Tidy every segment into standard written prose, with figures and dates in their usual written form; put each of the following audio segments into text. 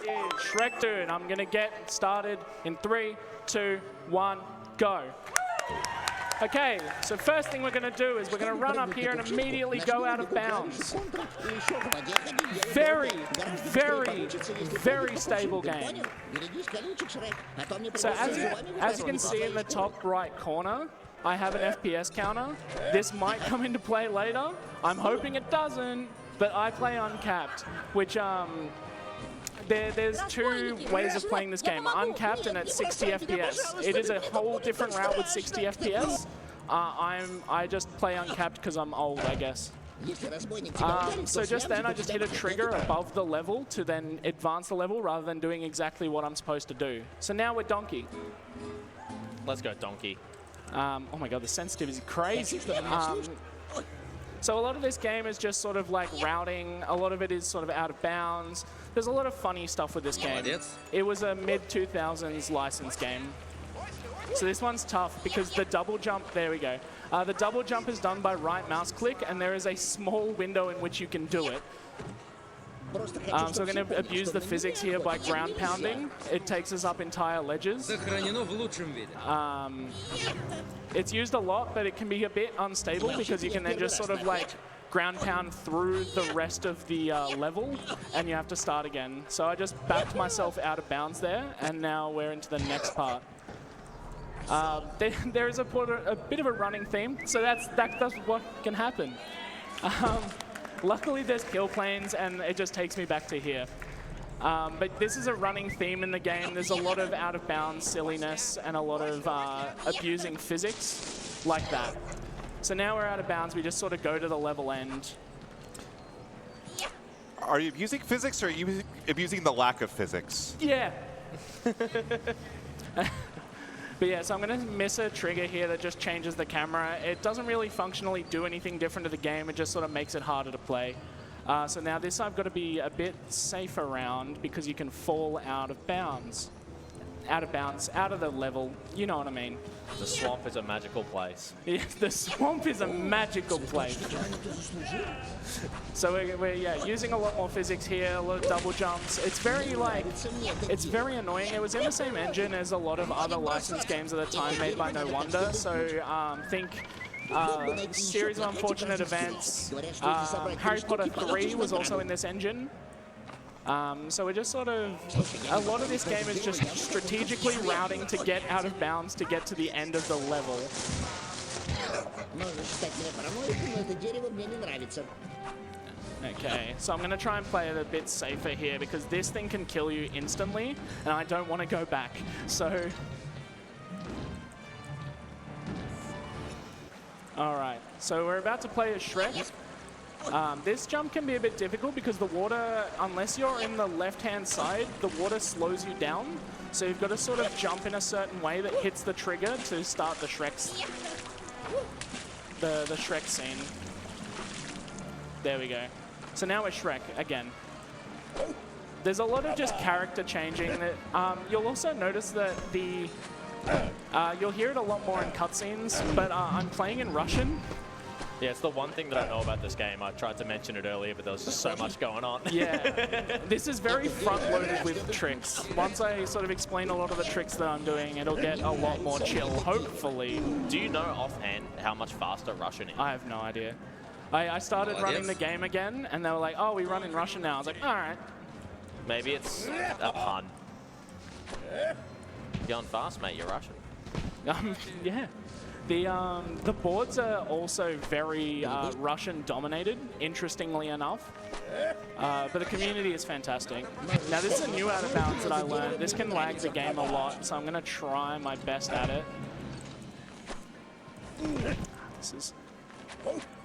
is Shrek Dude. I'm going to get started in 3, 2, 1, go. Okay, so first thing we're going to do is we're going to run up here and immediately go out of bounds. Very, very, very stable game. So as you can see in the top right corner, I have an FPS counter. This might come into play later. I'm hoping it doesn't, but I play uncapped, which there's two ways of playing this game, uncapped and at 60 FPS. It is a whole different route with 60 FPS. I just play uncapped because I'm old, I guess. So just then I just hit a trigger above the level to then advance the level rather than doing exactly what I'm supposed to do. So now we're Donkey. Let's go Donkey. Oh my god, the sensitivity is crazy. So a lot of this game is just sort of like routing. A lot of it is sort of out of bounds. There's a lot of funny stuff with this game. It was a mid-2000s licensed game. So this one's tough because the double jump, there we go. The double jump is done by right mouse click, and there is a small window in which you can do it. So we're going to abuse the physics here by ground pounding. It takes us up entire ledges. It's used a lot, but it can be a bit unstable because you can then just sort of like ground pound through the rest of the level, and you have to start again. So I just backed myself out of bounds there, and now we're into the next part. There is a bit of a running theme, so that's what can happen. Luckily, there's kill planes, and it just takes me back to here. But this is a running theme in the game. There's a lot of out-of-bounds silliness and a lot of abusing physics like that. So now we're out of bounds. We just sort of go to the level end. Are you abusing physics, or are you abusing the lack of physics? Yeah. But yeah, so I'm going to miss a trigger here that just changes the camera. It doesn't really functionally do anything different to the game. It just sort of makes it harder to play. So now this I've got to be a bit safe around because you can fall out of bounds. Out of bounds, out of the level, you know what I mean. The swamp is a magical place. Yeah, the swamp is a magical place. So we're using a lot more physics here, a lot of double jumps. It's very very annoying. It was in the same engine as a lot of other licensed games at the time made by No Wonder. So think Series of Unfortunate Events. Harry Potter 3 was also in this engine. So we're just sort of, a lot of this game is just strategically routing to get out of bounds to get to the end of the level. Okay, so I'm going to try and play it a bit safer here because this thing can kill you instantly, and I don't want to go back. So, all right, so we're about to play as Shrek. This jump can be a bit difficult because the water, unless you're in the left-hand side, the water slows you down. So you've got to sort of jump in a certain way that hits the trigger to start the Shrek scene. There we go. So now we're Shrek again. There's a lot of just character changing. That you'll also notice that you'll hear it a lot more in cutscenes, but I'm playing in Russian. Yeah, it's the one thing that I know about this game. I tried to mention it earlier, but there was just so much going on. Yeah, this is very front-loaded with tricks. Once I sort of explain a lot of the tricks that I'm doing, it'll get a lot more chill, hopefully. Do you know offhand how much faster Russian is? I have no idea. I started running the game again, and they were like, oh, we run in Russian now. I was like, all right. Maybe it's a pun. Going fast, mate, you're Russian. Yeah. The boards are also very Russian-dominated, interestingly enough. But the community is fantastic. Now, this is a new out-of-bounds that I learned. This can lag the game a lot, so I'm going to try my best at it.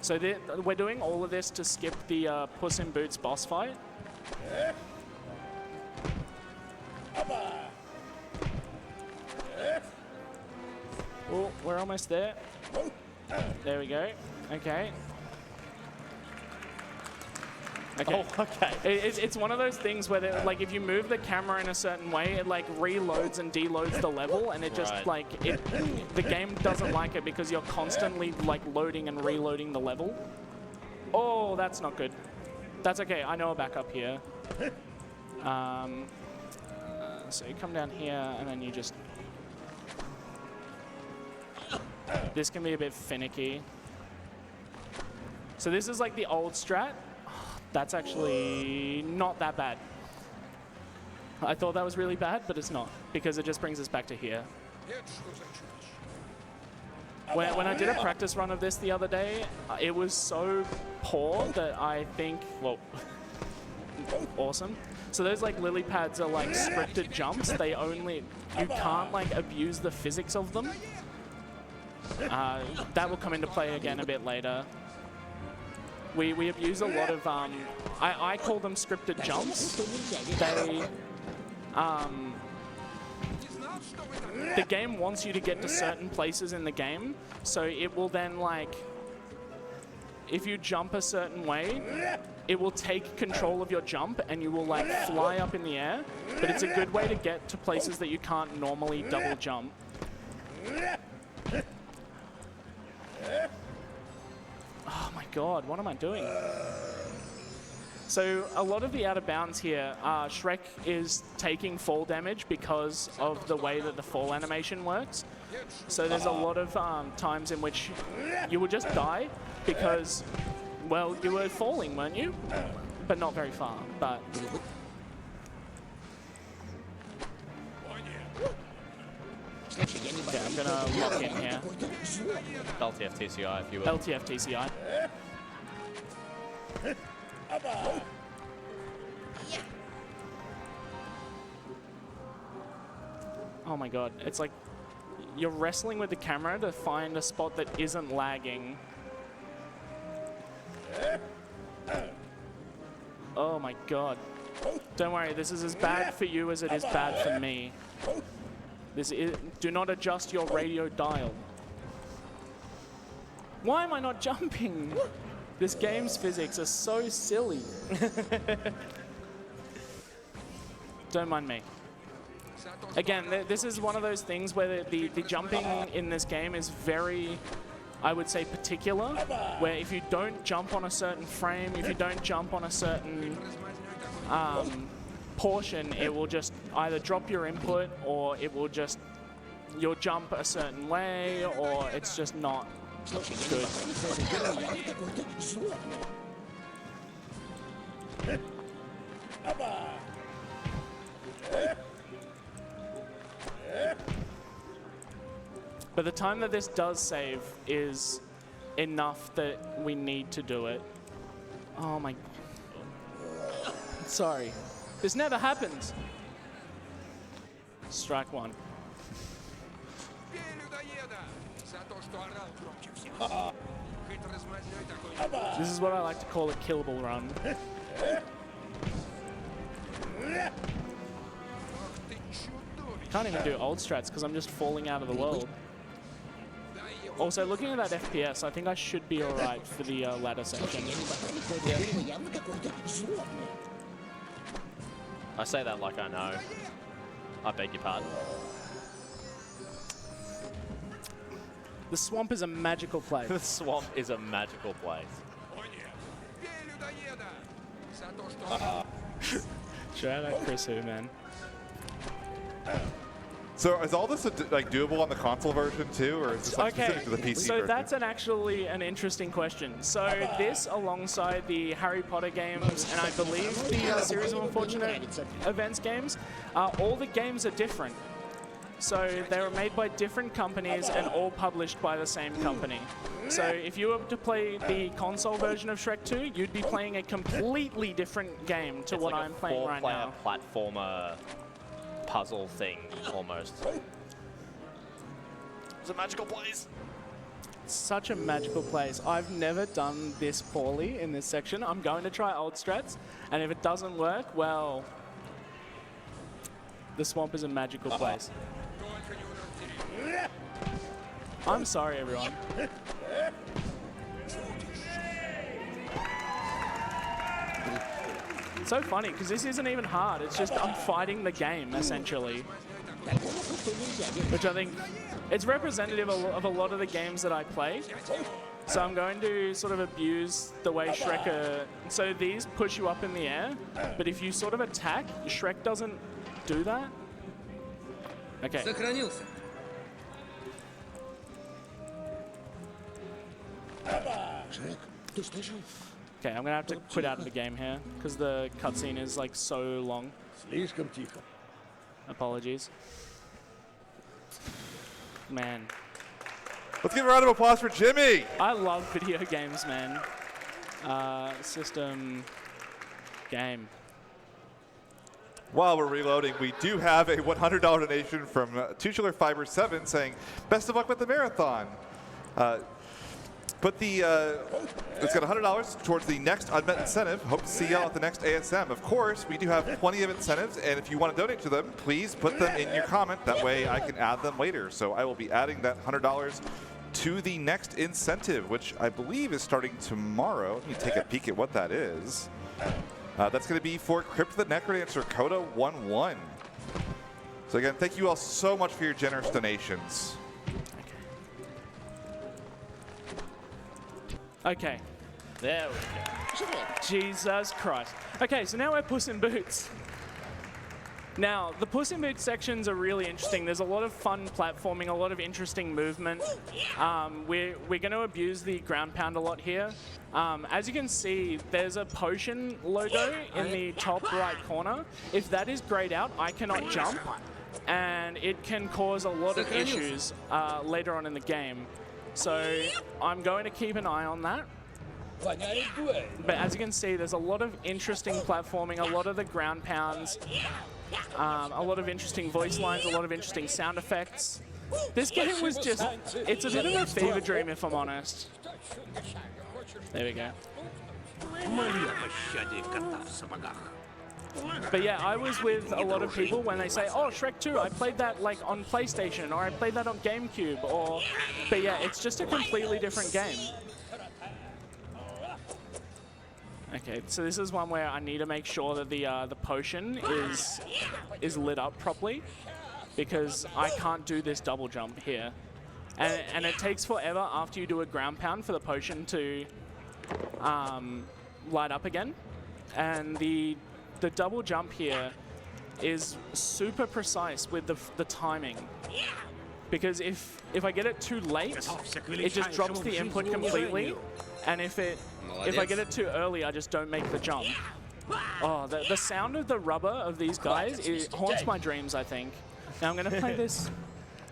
So we're doing all of this to skip the Puss in Boots boss fight. Oh, we're almost there. There we go. Okay. Okay. Oh, okay. It's one of those things where, like, if you move the camera in a certain way, it like reloads and deloads the level, and it just the game doesn't like it because you're constantly like loading and reloading the level. Oh, that's not good. That's okay. I know a backup here. So you come down here, and then you just... This can be a bit finicky. So this is like the old strat. That's actually not that bad. I thought that was really bad, but it's not, because it just brings us back to here. When I did a practice run of this the other day, it was so poor that I think, well, awesome. So those like lily pads are like scripted jumps. They only, you can't like abuse the physics of them. That will come into play again a bit later. We abuse a lot of, I call them scripted jumps. They, the game wants you to get to certain places in the game, so it will then like, if you jump a certain way, it will take control of your jump and you will like fly up in the air, but it's a good way to get to places that you can't normally double jump. Oh my god, what am I doing? So a lot of the out of bounds here, Shrek is taking fall damage because of the way that the fall animation works. So there's a lot of times in which you will just die because, well, you were falling, weren't you? But not very far, but... Yeah, I'm gonna lock in here. LTF TCI, if you will. LTF TCI. Oh my god, it's like you're wrestling with the camera to find a spot that isn't lagging. Oh my god. Don't worry, this is as bad for you as it is bad for me. This is, do not adjust your radio dial. Why am I not jumping? This game's physics are so silly. Don't mind me. Again, this is one of those things where the jumping in this game is very, I would say, particular, where if you don't jump on a certain frame, if you don't jump on a certain portion, it will just either drop your input or it will just, you'll jump a certain way, or it's just not good. But the time that this does save is enough that we need to do it. Oh my... Sorry. This never happens. Strike one. This is what I like to call a killable run. Can't even do old strats because I'm just falling out of the world. Also, looking at that FPS, I think I should be alright for the ladder section. Yeah. I say that like I know. I beg your pardon. The swamp is a magical place. The swamp is a magical place. Shout out Chris Hu, man. So is all this like doable on the console version too, or is this like specific to the PC so version? that's actually an interesting question. So this, alongside the Harry Potter games, and I believe the Series of Unfortunate Events games, all the games are different. So they were made by different companies and all published by the same company. So if you were to play the console version of Shrek 2, you'd be playing a completely different game to what I'm playing right now. It's like a 4-player platformer puzzle thing, almost. It's a magical place. Such a magical place. I've never done this poorly in this section. I'm going to try old strats, and if it doesn't work, well, the swamp is a magical place. I'm sorry, everyone. It's so funny, because this isn't even hard. It's just I'm fighting the game, essentially. Which I think, it's representative of a lot of the games that I play. So I'm going to sort of abuse the way Shrek... so these push you up in the air, but if you sort of attack, Shrek doesn't do that. Okay. Сохранился. Okay, I'm gonna have to quit out of the game here because the cutscene is like so long. Слишком тихо. Apologies. Man, Let's give a round of applause for Jimmy. I love video games, man. System game. While we're reloading, we do have a $100 donation from Tutular Fiber 7 saying, "Best of luck with the marathon." It's got $100 towards the next unmet incentive. Hope to see y'all at the next ASM. Of course, we do have plenty of incentives, and if you want to donate to them, please put them in your comment. That way I can add them later. So I will be adding that $100 to the next incentive, which I believe is starting tomorrow. Let me take a peek at what that is. That's going to be for Crypt the Necrodancer Coda 1-1. So again, thank you all so much for your generous donations. Okay. There we go. Jesus Christ. Okay, so now we're Puss in Boots. Now, the Puss in Boots sections are really interesting. There's a lot of fun platforming, a lot of interesting movement. We're going to abuse the ground pound a lot here. As you can see, there's a potion logo in the top right corner. If that is grayed out, I cannot jump, and it can cause a lot of issues later on in the game. So I'm going to keep an eye on that. But as you can see, there's a lot of interesting platforming, a lot of the ground pounds, a lot of interesting voice lines, a lot of interesting sound effects. This game was just, it's a bit of a fever dream if I'm honest. There we go. But yeah, I was with a lot of people when they say, "Oh, Shrek 2, I played that like on PlayStation, or I played that on GameCube," or, but yeah, it's just a completely different game. Okay, so this is one where I need to make sure that the potion is lit up properly, because I can't do this double jump here, and it takes forever after you do a ground pound for the potion to light up again, and the double jump here is super precise with the timing, because if I get it too late, it just drops the input completely, and if I get it too early, I just don't make the jump. Oh, the sound of the rubber of these guys, it haunts my dreams, I think. Now I'm gonna play this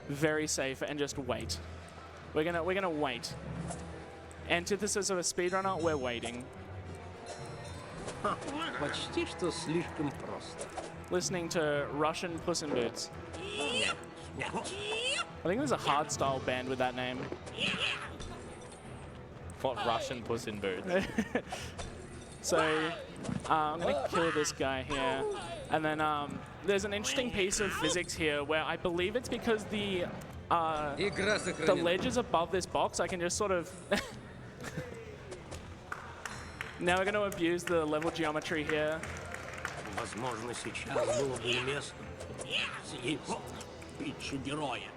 very safe and just wait. We're gonna wait. Antithesis of a speedrunner, we're waiting. Почти что слишком просто. Listening to Russian Puss in Boots. I think there's a hardstyle band with that name. What Russian Puss in Boots? So I'm gonna kill this guy here, and then there's an interesting piece of physics here where I believe it's because the ledge is above this box. I can just sort of. Now we're going to abuse the level geometry here. Возможно, сейчас было бы уместно съесть пиццу героя.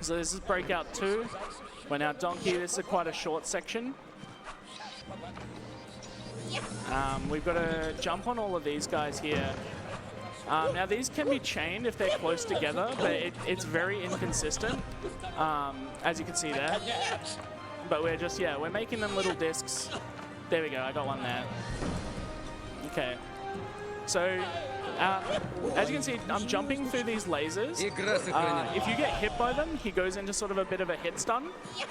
So this is Breakout 2. We're now Donkey. This is quite a short section. We've got to jump on all of these guys here. Now these can be chained if they're close together, but it's very inconsistent, as you can see there. But we're just, yeah, we're making them little discs. There we go, I got one there. Okay. So, as you can see, I'm jumping through these lasers. If you get hit by them, he goes into sort of a bit of a hit stun.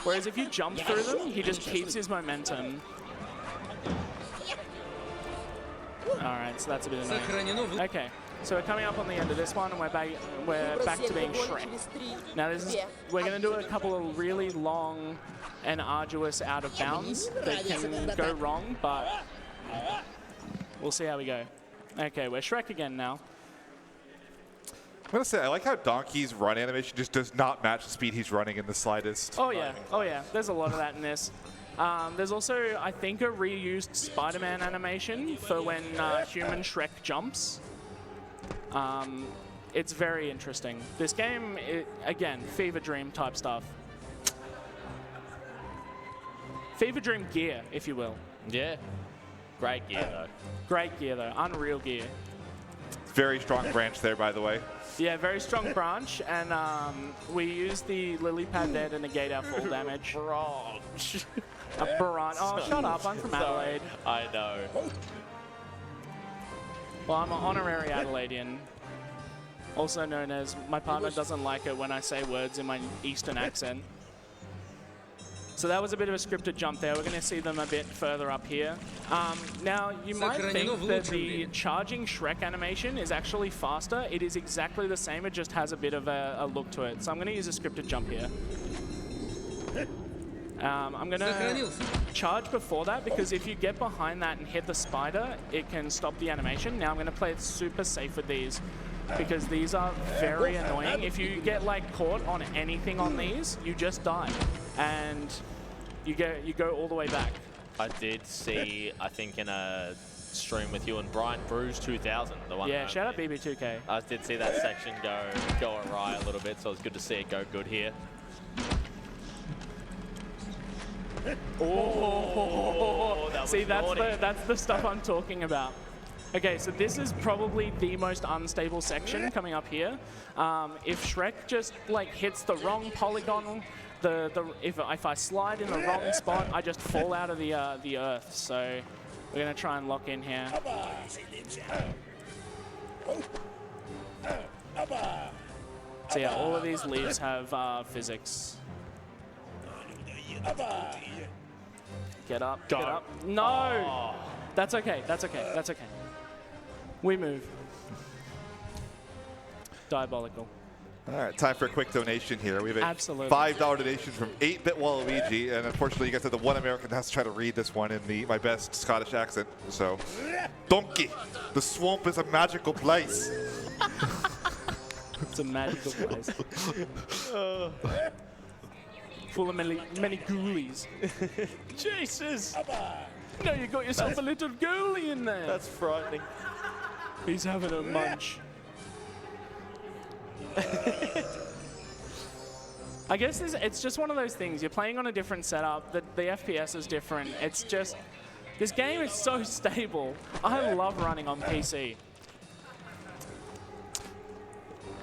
Whereas if you jump through them, he just keeps his momentum. Alright, so that's a bit annoying. Okay, so we're coming up on the end of this one, and we're back to being Shrek. Now we're going to do a couple of really long and arduous out of bounds that can go wrong, but we'll see how we go. Okay, we're Shrek again now. I'm going to say, I like how Donkey's run animation just does not match the speed he's running in the slightest. Oh yeah, there's a lot of that in this. There's also, I think, a reused Spider-Man animation for when human Shrek jumps. It's very interesting. This game, again, fever dream type stuff. Fever dream gear, if you will. Yeah. Great gear, though. Great gear, though. Unreal gear. Very strong branch there, by the way. Yeah, very strong branch, and we use the lily pad there to negate our fall damage. Branch. A branch. Oh, shut up. I'm from Adelaide. I know. Well, I'm an honorary Adelaidean. Also known as, my partner doesn't like it when I say words in my Eastern accent. So that was a bit of a scripted jump there. We're going to see them a bit further up here. Now, you might think that the charging Shrek animation is actually faster. It is exactly the same. It just has a bit of a look to it. So I'm going to use a scripted jump here. I'm going to charge before that, because if you get behind that and hit the spider, it can stop the animation. Now I'm going to play it super safe with these, because these are very annoying. If you get like caught on anything on these, you just die, and you go all the way back. I did see, I think in a stream with you and Brian, Bruce 2000, the one. Yeah, shout out BB2K. I did see that section go awry a little bit, so it was good to see it go good here. Oh, that was see, naughty. that's the stuff I'm talking about. Okay, so this is probably the most unstable section coming up here. If Shrek just like hits the wrong polygon, if I slide in the wrong spot, I just fall out of the earth. So we're gonna try and lock in here. So yeah, all of these leaves have physics. Get up, Go. get up. No! Oh. That's okay, that's okay, that's okay. We move. Diabolical. All right, time for a quick donation here. We have a Absolutely. $5 donation from 8-Bit Waluigi, and unfortunately, you guys said the one American has to try to read this one in my best Scottish accent. So, Donkey, the swamp is a magical place. It's a magical place. Full of many ghoulies. Jesus! No, you got yourself a little ghoulie in there. That's frightening. He's having a munch. I guess it's just one of those things. You're playing on a different setup. The FPS is different. It's just, this game is so stable. I love running on PC.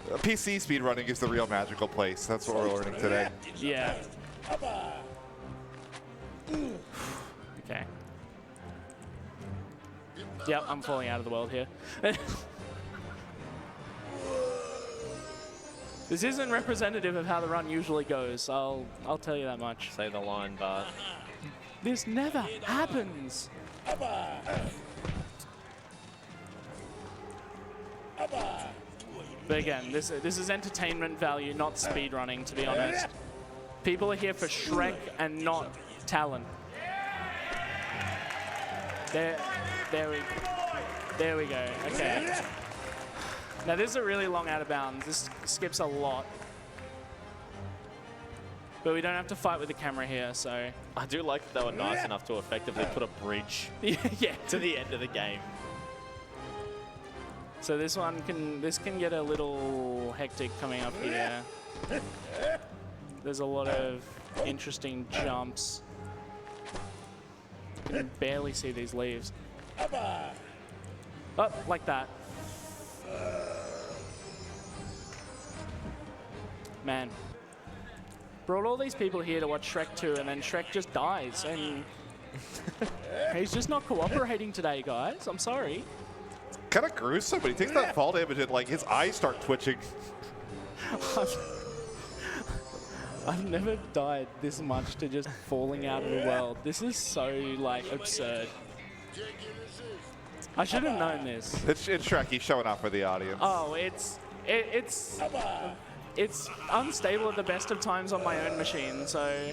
PC speedrunning is the real magical place. That's what we're learning today. Yeah. Okay. Yep, I'm falling out of the world here. This isn't representative of how the run usually goes. I'll tell you that much. Say the line, but This never happens. But again, this is entertainment value, not speedrunning, to be honest. People are here for Shrek and not talent. There we go. Okay. Now this is a really long out of bounds. This skips a lot. But we don't have to fight with the camera here, so. I do like that they were nice enough to effectively put a bridge Yeah. to the end of the game. So this can get a little hectic coming up here. There's a lot of interesting jumps. You can barely see these leaves. Oh, like that. Man. Brought all these people here to watch Shrek 2, and then Shrek just dies, and he's just not cooperating today, guys. I'm sorry. Kind of gruesome, but he takes that fall damage and like his eyes start twitching. I've never died this much to just falling out of the world. This is so, like, absurd. I should have known this. It's Shrek. He's showing off for the audience. Oh, it's unstable at the best of times on my own machine, so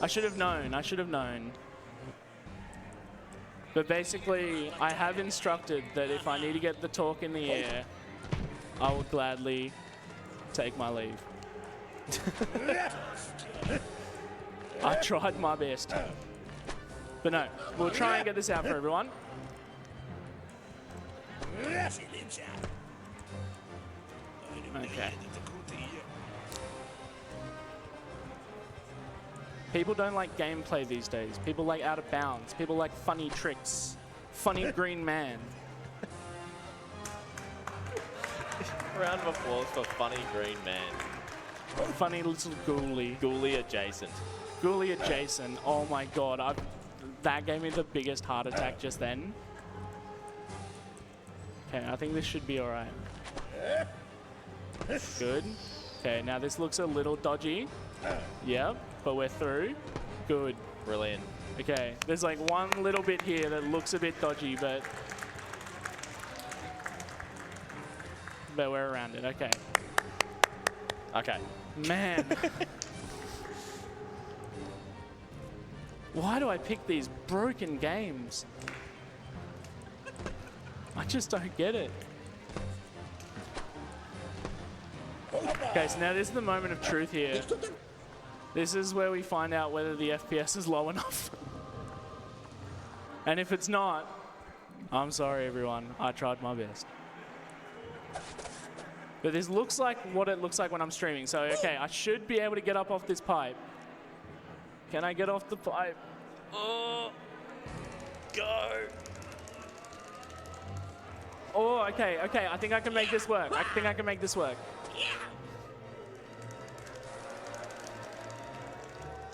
I should have known. I should have known. But basically, I have instructed that if I need to get the torque in the air, I will gladly take my leave. I tried my best. But no, we'll try and get this out for everyone. Okay. People don't like gameplay these days. People like out of bounds. People like funny tricks. Funny green man. Round of applause for funny green man. Funny little ghoulie. Ghoulie adjacent. Ghoulie adjacent. Oh my god. That gave me the biggest heart attack just then. Okay, I think this should be alright. Good. Okay, now this looks a little dodgy. Yep, but we're through. Good. Brilliant. Okay, there's like one little bit here that looks a bit dodgy, but we're around it. Okay. Okay. Man. Why do I pick these broken games? I just don't get it. Okay, so now this is the moment of truth here. This is where we find out whether the FPS is low enough. And if it's not, I'm sorry everyone, I tried my best. But this looks like what it looks like when I'm streaming. So, okay, I should be able to get up off this pipe. Can I get off the pipe? Oh, go. Oh, okay, I think I can make this work. I think I can make this work.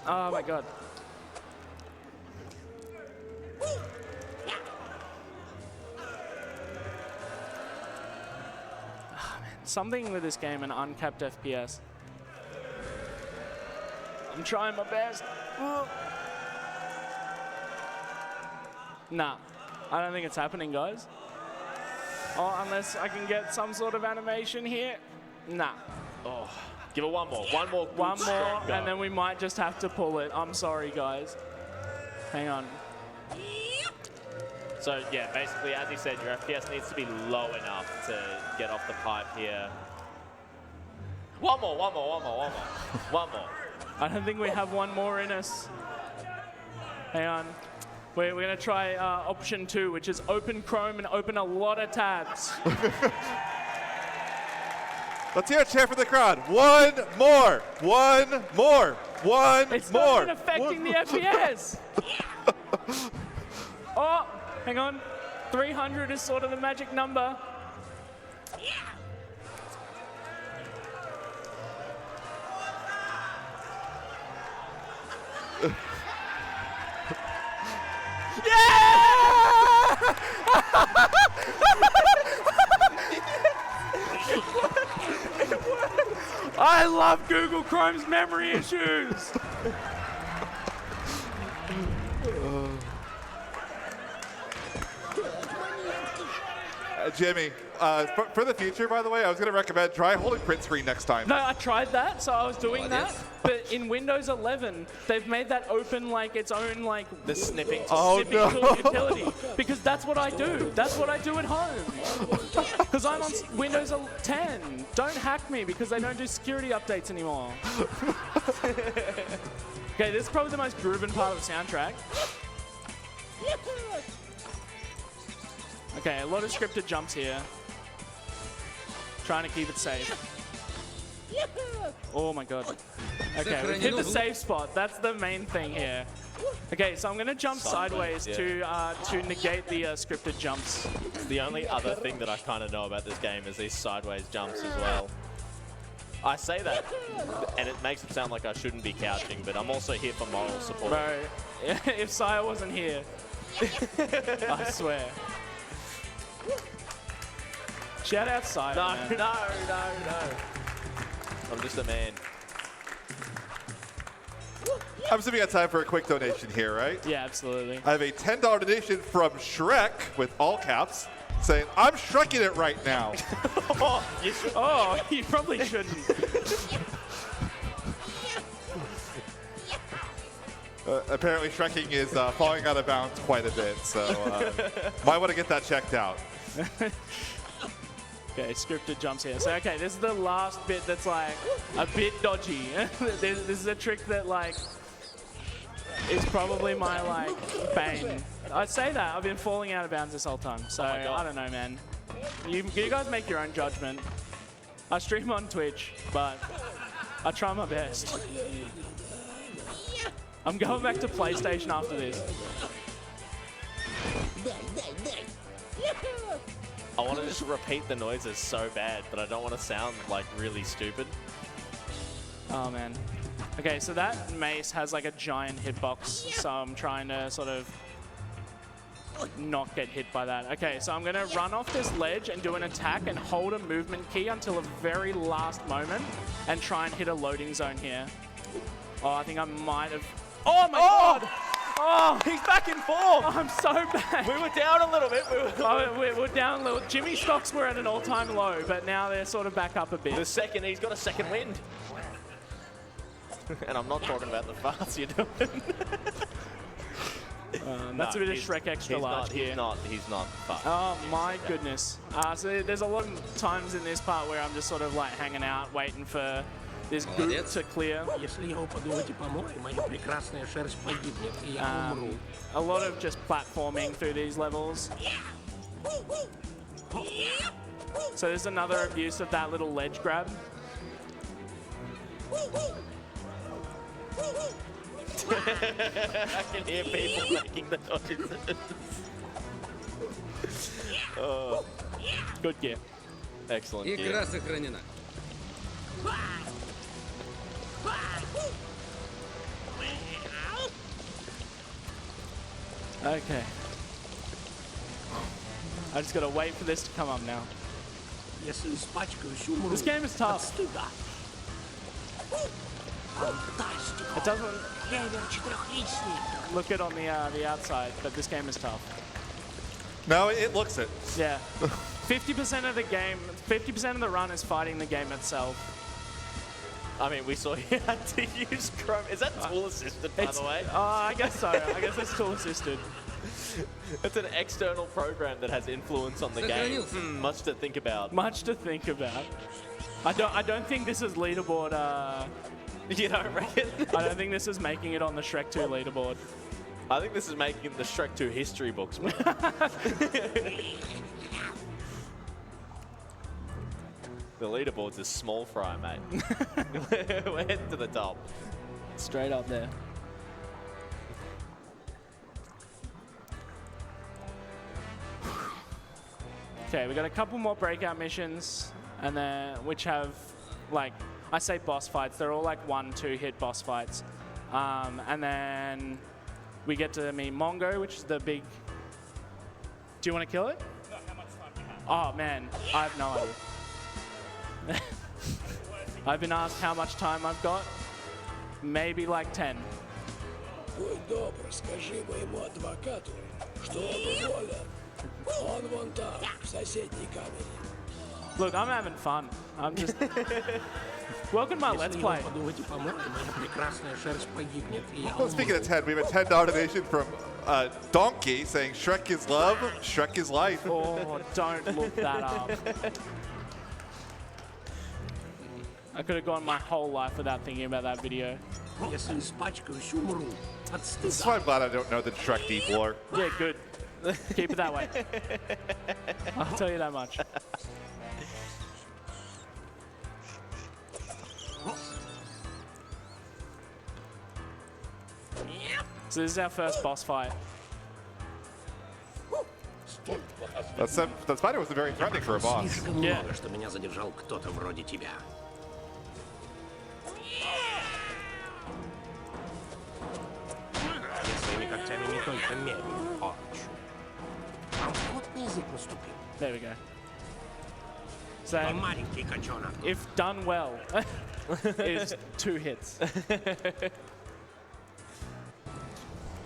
Oh my god. Oh, man. Something with this game, an uncapped FPS. I'm trying my best. Nah, I don't think it's happening, guys. Oh, unless I can get some sort of animation here. Nah. Oh, give it one more. One more. One more, and then we might just have to pull it. I'm sorry, guys. Hang on. So, yeah, basically, as he said, your FPS needs to be low enough to get off the pipe here. One more. One more. I don't think we have one more in us. Hang on. We're going to try option 2, which is open Chrome and open a lot of tabs. Let's hear a chant for the crowd. One more. It's not even affecting the FPS. Oh, hang on. 300 is sort of the magic number. I love Google Chrome's memory issues. Jimmy, for the future, by the way, I was going to recommend try holding print screen next time. No, I tried that, so I was doing that. But in Windows 11, they've made that open like its own like The snipping. tool utility. Because that's what I do. That's what I do at home. Because I'm on Windows 10. Don't hack me because they don't do security updates anymore. Okay, this is probably the most groovin' part of the soundtrack. Okay, a lot of scripted jumps here. Trying to keep it safe. Oh my god. Okay, we've hit the safe spot. That's the main thing here. Okay, so I'm going to jump sideways to negate the scripted jumps. The only other thing that I kind of know about this game is these sideways jumps as well. I say that, and it makes it sound like I shouldn't be couching, but I'm also here for moral support. Bro, if Sire wasn't here, I swear. Shout out Sire, man. No. I'm just a man. I'm assuming you got time for a quick donation here, right? Yeah, absolutely. I have a $10 donation from Shrek, with all caps, saying, I'm Shrekking it right now. Oh, you probably shouldn't. Apparently Shrekking is falling out of bounds quite a bit, so might want to get that checked out. Okay, scripted jumps here. So, okay, this is the last bit that's like a bit dodgy. This is a trick that like is probably my like bane. I'd say that. I've been falling out of bounds this whole time. So, I don't know, man. You guys make your own judgment. I stream on Twitch, but I try my best. I'm going back to PlayStation after this. I want to just repeat the noises so bad, but I don't want to sound like really stupid. Oh man. Okay, so that mace has like a giant hitbox, so I'm trying to sort of not get hit by that. Okay, so I'm gonna run off this ledge and do an attack and hold a movement key until the very last moment and try and hit a loading zone here. Oh, I think I might have... Oh my god! Oh, he's back in form! Oh, I'm so bad. We were down a little bit. We're down a little. Jimmy stocks were at an all-time low, but now they're sort of back up a bit. He's got a second wind. And I'm not talking about the farts you're doing. That's a bit of Shrek extra large here. He's not fast. Oh my goodness. So there's a lot of times in this part where I'm just sort of like hanging out, waiting for this group to clear. Если я упаду в эти помои, моя прекрасная шерсть погибнет, и я умру. A lot of just platforming through these levels. So there's another abuse of that little ledge grab. I can hear people making the noises. Good gear. Excellent gear. Игра сохранена. Okay. I just gotta wait for this to come up now. Если испачкаюсь, умру. This game is От tough. стыда. Фантастика. It doesn't Клевер четырехлистник. look it on the outside, but this game is tough. No, it looks it. Yeah. 50% of the game, 50% of the run is fighting the game itself. I mean, we saw you had to use Chrome. Is that tool assisted, by the way? I guess so. I guess it's tool assisted. It's an external program that has influence on the game. Much to think about. Much to think about. I don't think this is leaderboard. You don't reckon? I don't think this is making it on the Shrek 2 leaderboard. I think this is making the Shrek 2 history books, man. The leaderboard's a small fry, mate. We're heading to the top. Straight up there. Okay, we got a couple more breakout missions, and then which have, like, I say boss fights. They're all like 1-2 hit boss fights, and then we get to meet Mongo, which is the big. Do you want to kill it? No, how much time do you have? Oh man, I have no idea. I've been asked how much time I've got. Maybe like 10. Будь добр, скажи моему адвокату, что он уволен. Он вон там, в соседней камере. Look, I'm having fun. I'm just... Welcome to my Let's Если Play. я упаду в эти помои, моя прекрасная шерсть погибнет, и я Well, speaking of 10, we have a 10 donation from Donkey saying Shrek is love, Shrek is life. Oh, don't look that up. I could have gone my whole life without thinking about that video. Если испачкаюсь, умру. От This is стыда. why I'm glad I don't know the Shrek deep lore. Yeah, good. Keep it that way. I'll tell you that much. So this is our first boss fight. That spider was very threatening for a boss. Слишком Yeah. много, что меня задержал кто-то вроде тебя. Я своими когтями не только медленно порчу. А вот на язык наступил. There we go. So Маленький котенок. if done well, is 2 hits.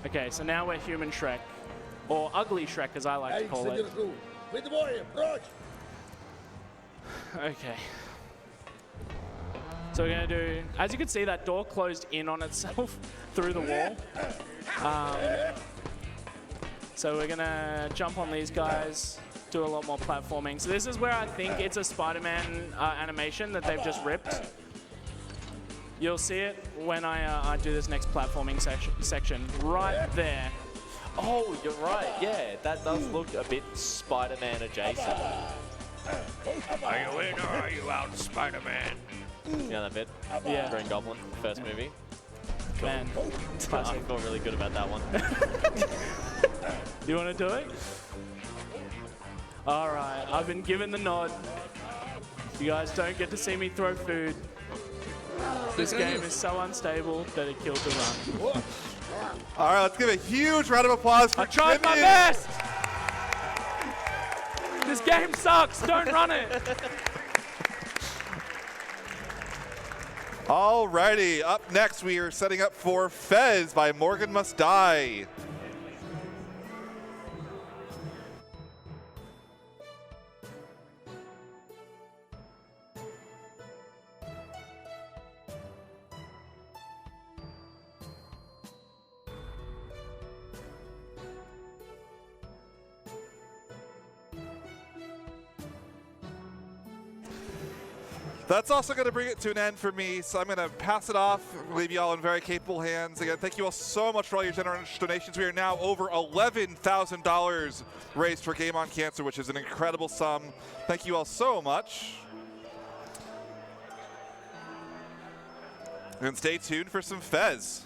Okay, so now we're human Shrek. Or ugly Shrek, as I like Я to их call it. задержу. Вы двое, прочь! Okay. So we're gonna do, as you can see, that door closed in on itself through the wall. So we're gonna jump on these guys, do a lot more platforming. So this is where I think it's a Spider-Man animation that they've just ripped. You'll see it when I do this next platforming section, right there. Oh, you're right. Yeah, that does look a bit Spider-Man adjacent. Are you in or are you out, Spider-Man? You know that bit? Yeah. Green Goblin, first movie. Man, I classic. feel really good about that one. You want to do it? All right, I've been given the nod. You guys don't get to see me throw food. This game is so unstable that it killed the run. All right, let's give a huge round of applause for I tried my Jimmy. best! This game sucks, don't run it! Alrighty, up next we are setting up for Fez by Morgan Must Die. That's also going to bring it to an end for me, so I'm going to pass it off, leave you all in very capable hands. Again, thank you all so much for all your generous donations. We are now over $11,000 raised for Game on Cancer, which is an incredible sum. Thank you all so much. And stay tuned for some Fez.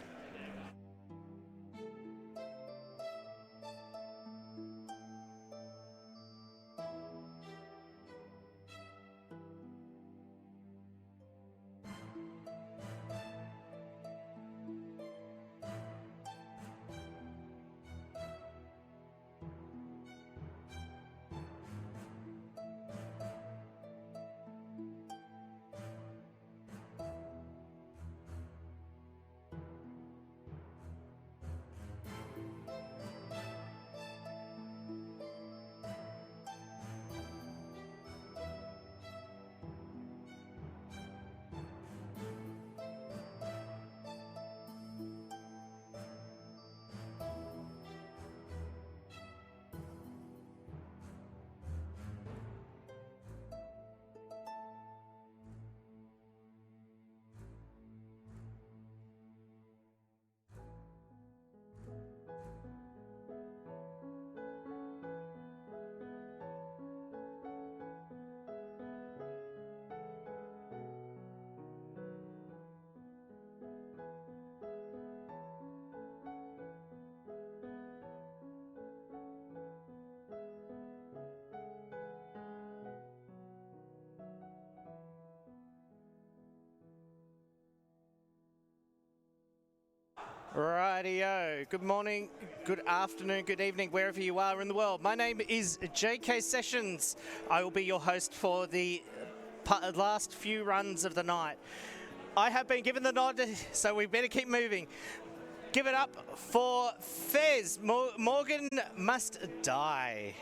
Rightio. Good morning, good afternoon, good evening, wherever you are in the world. My name is JK Sessions. I will be your host for the last few runs of the night. I have been given the nod, so we better keep moving. Give it up for Fez. Morgan Must Die.